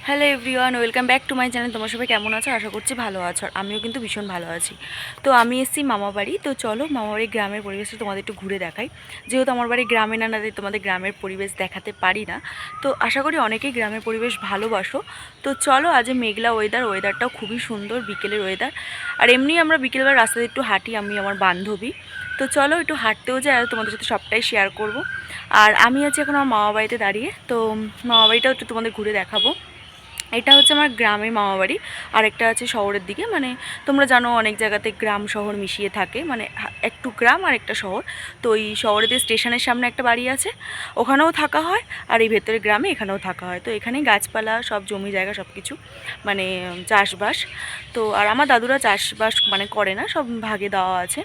Hello everyone, welcome back to my channel. তোমার সবাই কেমন আছো? আশা করছি ভালো আছো। আর আমিও কিন্তু ভীষণ ভালো আছি। তো আমি এসেছি মামাবাড়ি। তো চলো মামাবাড়ির গ্রামের পরিবেশটা তোমাদের একটু ঘুরে দেখাই। যেহেতু আমার বাড়ি গ্রামে না, তোমাদের গ্রামের পরিবেশ দেখাতে পারি না। তো আশা করি অনেকেই গ্রামের পরিবেশ ভালোবাসো। তো চলো, আজ মেঘলা ওয়েদারটাও খুবই সুন্দর, বিকেলের ওয়েদার। আর এমনি আমরা বিকেলবেলা রাস্তাতে একটু হাঁটি, আমি আমার বান্ধবী। তো চলো একটু হাঁটতেও যাই আর তোমাদের সাথে সবটাই শেয়ার করব। আর আমি আছি এখন আমার মামাবাড়িতে দাঁড়িয়ে। তো মামাবাড়িটাও একটু তোমাদের ঘুরে দেখাবো। এটা হচ্ছে আমার গ্রামের মামাবাড়ি। আর একটা আছে শহরের দিকে, মানে তোমরা জানো অনেক জায়গাতে গ্রাম শহর মিশিয়ে থাকে, মানে একটু গ্রাম আর একটা শহর। তো এই শহরেতে স্টেশনের সামনে একটা বাড়ি আছে, ওখানেও থাকা হয়। আর এই ভেতরে গ্রামে এখানেও থাকা হয়। তো এখানেই গাছপালা, সব জমি জায়গা সব কিছু, মানে চাষবাস। তো আর আমার দাদুরা চাষবাস মানে করে না, সব ভাগে দেওয়া আছে।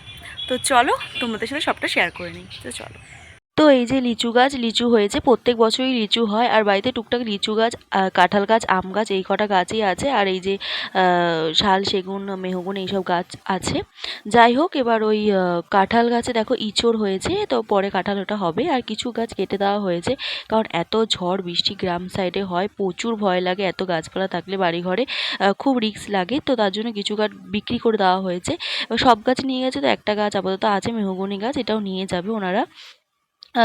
তো চলো তোমাদের সাথে সবটা শেয়ার করে নিই। তো চলো। তো এই যে লিচু গাছ, লিচু হয়েছে, প্রত্যেক বছরই লিচু হয়। আর বাড়িতে টুকটাক লিচু গাছ, কাঁঠাল গাছ, আম গাছ, এই কটা গাছই আছে। আর এই যে শাল, সেগুন, মেহগুন এইসব গাছ আছে। যাই হোক, এবার ওই কাঁঠাল গাছে দেখো ইঁচড় হয়েছে, তো পরে কাঁঠাল ওটা হবে। আর কিছু গাছ কেটে দেওয়া হয়েছে, কারণ এত ঝড় বৃষ্টি গ্রাম সাইডে হয়, প্রচুর ভয় লাগে। এত গাছপালা থাকলে বাড়ি ঘরে খুব রিস্ক লাগে। তো তার জন্য কিছু গাছ বিক্রি করে দেওয়া হয়েছে। এবার সব গাছ নিয়ে গেছে, তো একটা গাছ আপাতত আছে, মেহগনি গাছ, এটাও নিয়ে যাবে ওনারা।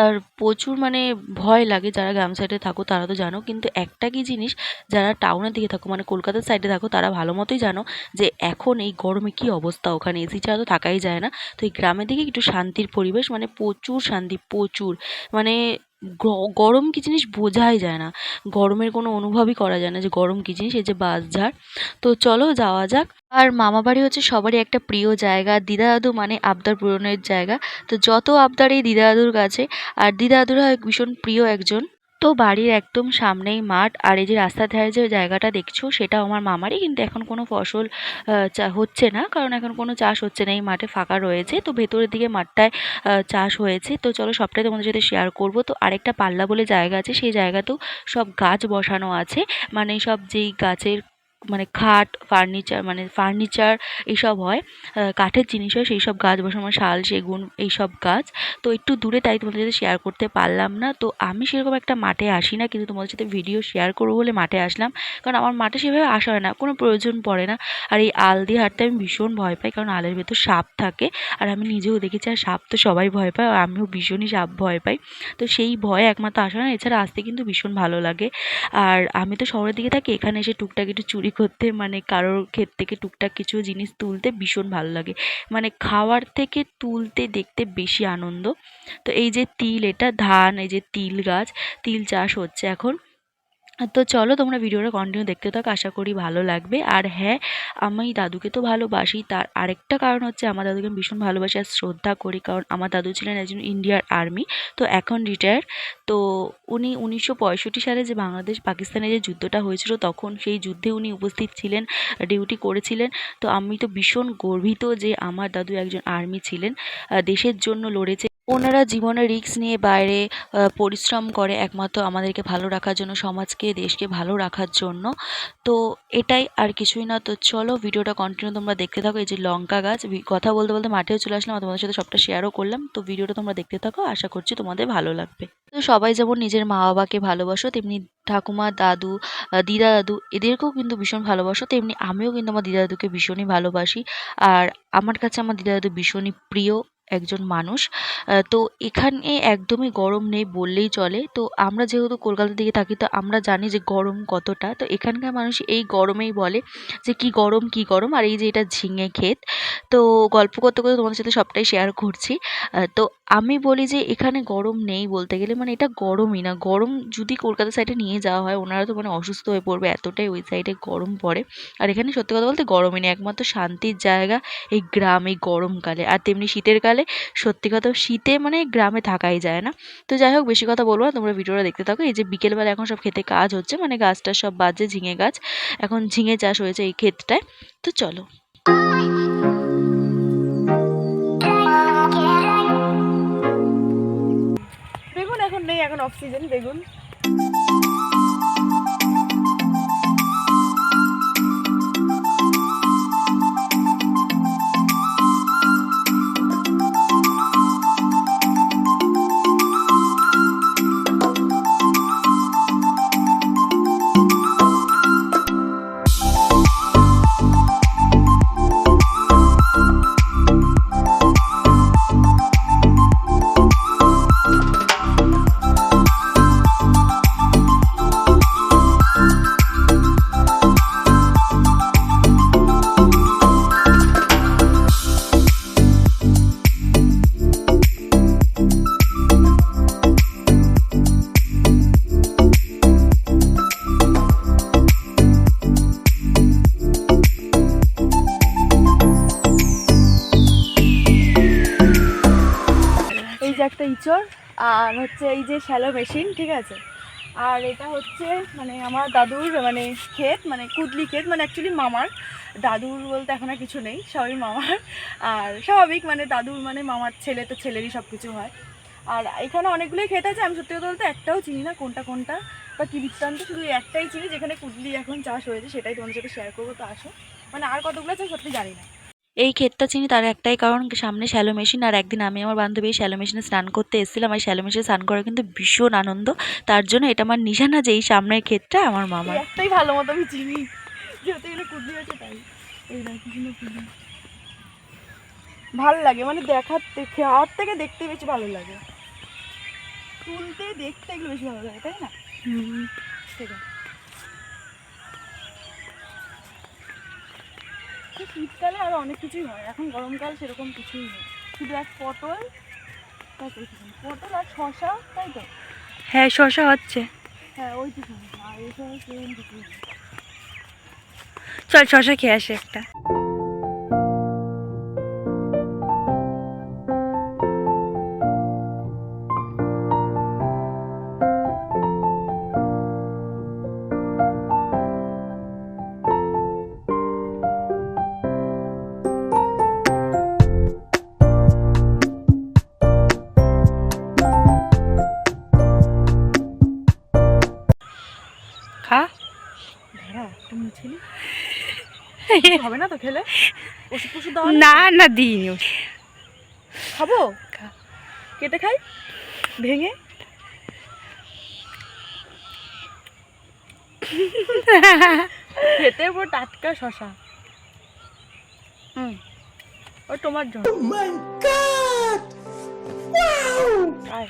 আর প্রচুর মানে ভয় লাগে, যারা গ্রাম সাইডে থাকো তারা তো জানো। কিন্তু একটা কি জিনিস, যারা টাউনের দিকে থাকো মানে কলকাতার সাইডে থাকো, তারা ভালো মতোই জানো যে এখন এই গরমে কি অবস্থা, ওখানে এসি ছাড়া তো থাকাই যায় না। তো এই গ্রামের দিকে একটু শান্তির পরিবেশ, মানে প্রচুর শান্তি, প্রচুর মানে গরম কি জিনিস বোঝাই যায় না। গরমের কোনো অনুভবই করা যায় না যে গরম কি জিনিস। এই যে বাসঝাড়। তো চলো যাওয়া যাক। আর মামাবাড়ি হচ্ছে সবারই একটা প্রিয় জায়গা। দিদা দাদু মানে আবদার পূরণের জায়গা। তো যত আবদার এই দিদা দাদুর কাছে। আর দিদা দাদুরা ভীষণ প্রিয় একজন। তো বাড়ির একদম সামনেই মাঠ। আর এই যে রাস্তার ধারে যে জায়গাটা দেখছো, সেটা আমার মামারই। কিন্তু এখন কোনো ফসল হচ্ছে না, কারণ এখন কোনো চাষ হচ্ছে না, এই মাঠে ফাঁকা রয়েছে। তো ভেতরের দিকে মাঠটায় চাষ হয়েছে। তো চলো সবটাই তোমাদের সাথে শেয়ার করব। তো আরেকটা পাল্লা বলে জায়গা আছে, সেই জায়গাতেও সব গাছ বসানো আছে। মানে সব যেই গাছের মানে খাট, ফার্নিচার, মানে ফার্নিচার এইসব হয়, কাঠের জিনিস হয়, সেই সব গাছ বসানো, মানে শাল, সেগুন এইসব গাছ। তো একটু দূরে, তাই তোমাদের সাথে শেয়ার করতে পারলাম না। তো আমি সেরকম একটা মাঠে আসি না, কিন্তু তোমাদের সাথে ভিডিও শেয়ার করবো বলে মাঠে আসলাম। কারণ আমার মাঠে সেভাবে আসা হয় না, কোনো প্রয়োজন পড়ে না। আর এই আল দিয়ে হাঁটতে আমি ভীষণ ভয় পাই, কারণ আলের ভেতর সাপ থাকে। আর আমি নিজেও দেখেছি, আর সাপ তো সবাই ভয় পায়, আর আমিও ভীষণই সাপ ভয় পাই। তো সেই ভয় একমাত্র আসা না, এছাড়া আসতে কিন্তু ভীষণ ভালো লাগে। আর আমি তো শহরের দিকে থাকি, এখানে এসে টুকটাক একটু চুরি করতে, মানে কারোর ক্ষেত থেকে টুকটাক কিছু জিনিস তুলতে ভীষণ ভালো লাগে। মানে খাওয়ার থেকে তুলতে দেখতে বেশি আনন্দ। তো এই যে তিল, এটা ধান, এই যে তিল গাছ, তিল চাষ হচ্ছে এখন। তো চলো তোমরা ভিডিওটা কন্টিনিউ দেখতে থাকো, আশা করি ভালো লাগবে। আর হ্যাঁ, আমি দাদুকে তো ভালোবাসি, তার আরেকটা কারণ হচ্ছে আমার দাদুকে আমি ভীষণ ভালোবাসি আর শ্রদ্ধা করি, কারণ আমার দাদু ছিলেন একজন ইন্ডিয়ার আর্মি। তো এখন রিটায়ার। তো উনি 1965 সালে যে বাংলাদেশ পাকিস্তানে যে যুদ্ধটা হয়েছিল, তখন সেই যুদ্ধে উনি উপস্থিত ছিলেন, ডিউটি করেছিলেন। তো আমি তো ভীষণ গর্বিত যে আমার দাদু একজন আর্মি ছিলেন, দেশের জন্য লড়েছে। ওনারা জীবনে রিস্ক নিয়ে বাইরে পরিশ্রম করে একমাত্র আমাদেরকে ভালো রাখার জন্য, সমাজকে, দেশকে ভালো রাখার জন্য। তো এটাই, আর কিছুই না। তো চলো ভিডিওটা কন্টিনিউ তোমরা দেখতে থাকো। এই যে লঙ্কা গাছ, কথা বলতে বলতে মাঠেও চলে আসলাম, আর তোমাদের সাথে সবটা শেয়ারও করলাম। তো ভিডিওটা তোমরা দেখতে থাকো, আশা করছি তোমাদের ভালো লাগবে। তো সবাই যেমন নিজের মা বাবাকে ভালোবাসো, তেমনি ঠাকুমা, দাদু, দিদা দাদু এদেরকেও কিন্তু ভীষণ ভালোবাসো, তেমনি আমিও কিন্তু আমার দিদা দাদুকে ভীষণই ভালোবাসি। আর আমার কাছে আমার দিদা দাদু ভীষণই প্রিয় একজন মানুষ। তো এখানে একদমই গরম নেই বললেই চলে। তো আমরা যেহেতু কলকাতার দিকে থাকি, তো আমরা জানি যে গরম কতটা। তো এখানকার মানুষ এই গরমেই বলে যে কি গরম, কি গরম। আর এই যে এটা ঝিঙে ক্ষেত। তো গল্প করতে করতে তোমাদের সাথে সবটাই শেয়ার করছি। তো আমি বলি যে এখানে গরম নেই বলতে গেলে, মানে এটা গরমই না। গরম যদি কলকাতা সাইডে নিয়ে যাওয়া হয়, ওনারা তো মানে অসুস্থ হয়ে পড়বে, এতটাই ওই সাইডে গরম পড়ে। আর এখানে সত্যি কথা বলতে গরমই নেই, একমাত্র শান্তির জায়গা এই গ্রাম, এই গরমকালে। আর তেমনি শীতের কালে, সত্যি কথা শীতে মানে গ্রামে থাকাই যায় না। তো যাই হোক, বেশি কথা বলবো না, তোমরা ভিডিওটা দেখতে থাকো। এই যে বিকেলবেলা এখন সব ক্ষেতে কাজ হচ্ছে, মানে গাছটা সব বাজে, ঝিঙে গাছ, এখন ঝিঙে চাষ হয়েছে এই ক্ষেতটায়। তো চলো। বেগুন এখন নেই, এখন অফ সিজন বেগুন। ইঁচড়, আর হচ্ছে এই যে শ্যালো মেশিন, ঠিক আছে। আর এটা হচ্ছে মানে আমার দাদুর মানে ক্ষেত, মানে কুদলি ক্ষেত, মানে অ্যাকচুয়ালি মামার। দাদুর বলতে এখন আর কিছু নেই, সবই মামার। আর স্বাভাবিক মানে দাদুর মানে মামার ছেলে তো ছেলেরই সব কিছু হয়। আর এখানে অনেকগুলোই ক্ষেত আছে, আমি সত্যি কথা বলতে একটাও চিনি না কোনটা কোনটা বা কী বৃত্তান্ত, শুধু একটাই চিনি যেখানে কুদলি এখন চাষ হয়েছে, সেটাই তোমাদের সাথে শেয়ার করবো। তো আসো, মানে আর কতগুলো আছে সত্যি জানি না। এই ক্ষেতটা চিনি তার একটাই কারণ, সামনে শ্যালো মেশিন। আর একদিন আমি আমার বান্ধবী এই শ্যালো মেশিনে স্নান করতে এসেছিলাম। আর শ্যালো মেশিনে স্নান করার কিন্তু ভীষণ আনন্দ, তার জন্য এটা আমার নিশানা যে এই সামনের ক্ষেতটা আমার মামার। একটাই ভালো মতো আমি চিনি, যেহেতু এখানে কুদলি আছে তাই। এই না কি সুন্দর কুদলি, ভালো লাগে মানে দেখাতে, খাওয়ার থেকে দেখতে বেশি ভালো লাগে, তুলতে দেখতে এগুলো বেশি ভালো লাগে, তাই না? ঠিক আছে। শীতকালে আরো অনেক কিছুই হয়, এখন গরমকাল সেরকম কিছুই নেই, শুধু এক পটল, পটল আর শশা, তাই তো? হ্যাঁ শশা হচ্ছে, হ্যাঁ ওই কিছু আর এসব সেরকম কিছুই নেই। চল শশা খেয়ে আসে একটা। খা, হবে না তো খেলে, ওষুধ টষুধ দাও না? না দিইনি, খাবো, কেটে খাই ভেঙে। খেতে পুরো টাটকা শশা, ওই তোমার জন্য। আয়।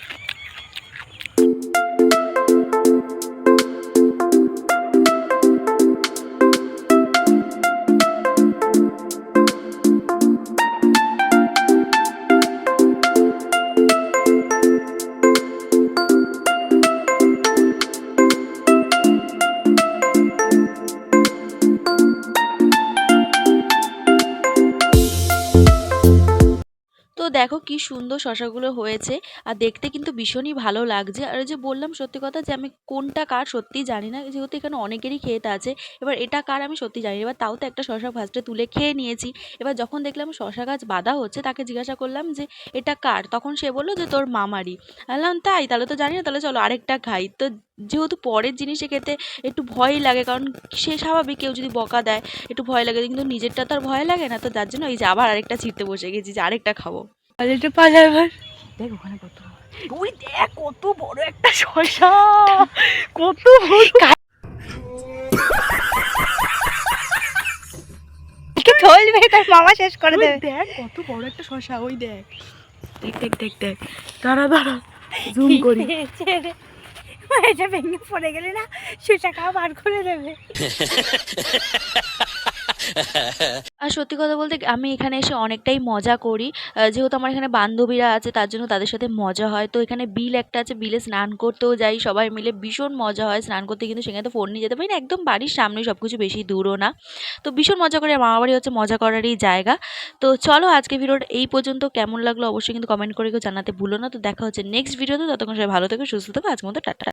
তো দেখো কি সুন্দর শশাগুলো হয়েছে, আর দেখতে কিন্তু ভীষণই ভালো লাগছে। আর ওই যে বললাম সত্যি কথা যে আমি কোনটা কার সত্যিই জানি না, যেহেতু এখানে অনেকেরই ক্ষেত আছে। এবার এটা কার আমি সত্যি জানি না, এবার তাও তো একটা শশা ফার্স্টে তুলে খেয়ে নিয়েছি। এবার যখন দেখলাম শশা গাছ বাঁধা হচ্ছে, তাকে জিজ্ঞাসা করলাম যে এটা কার, তখন সে বললো যে তোর মামারই। বললাম তাই, তাহলে তো জানি না, তাহলে চলো আরেকটা খাই। তো যেহেতু পরের জিনিসে খেতে একটু ভয়ই লাগে, কারণ সে স্বাভাবিক, কেউ যদি বকা দেয় একটু ভয় লাগে, কিন্তু নিজেরটা তো আর ভয় লাগে না। তো যার জন্য এই যে আবার আরেকটা ছিঁড়তে বসে গেছি যে আরেকটা খাবো। এটা পালার ভার দেখ ওখানে কত, তুই দেখ কত বড় একটা শশা, কত বড়, ধরবে তার মামা শেষ করে দেবে। দেখ কত বড় একটা শশা, ওই দেখ, দেখ দেখ দেখ দেখ, দাঁড়া দাঁড়া জুম করি। এটা ভেঙে পড়ে গেলে না শশা খাওয়া বার করে দেবে। আর সত্যি কথা বলতে আমি এখানে এসে অনেকটাই মজা করি, যেহেতু আমার এখানে বান্ধবীরা আছে তার জন্য তাদের সাথে মজা হয়। তো এখানে বিল একটা আছে, বিলে স্নান করতেও যাই সবাই মিলে, ভীষণ মজা হয় স্নান করতে, কিন্তু সেখানে তো ফোন নিয়ে যেতে পারি না, একদম বাড়ির সামনেই সব কিছু, বেশি দূরও না। তো ভীষণ মজা করি, আর মামাবাড়ি হচ্ছে মজা করারই জায়গা। তো চলো আজকে ভিডিওটা এই পর্যন্ত, কেমন লাগলো অবশ্যই কিন্তু কমেন্ট করে কেউ জানাতে ভুলো না। তো দেখা হচ্ছে নেক্সট ভিডিওতে, ততক্ষণ সবাই ভালো থেকো সুস্থ থেকো, আজকের মতো টাটা।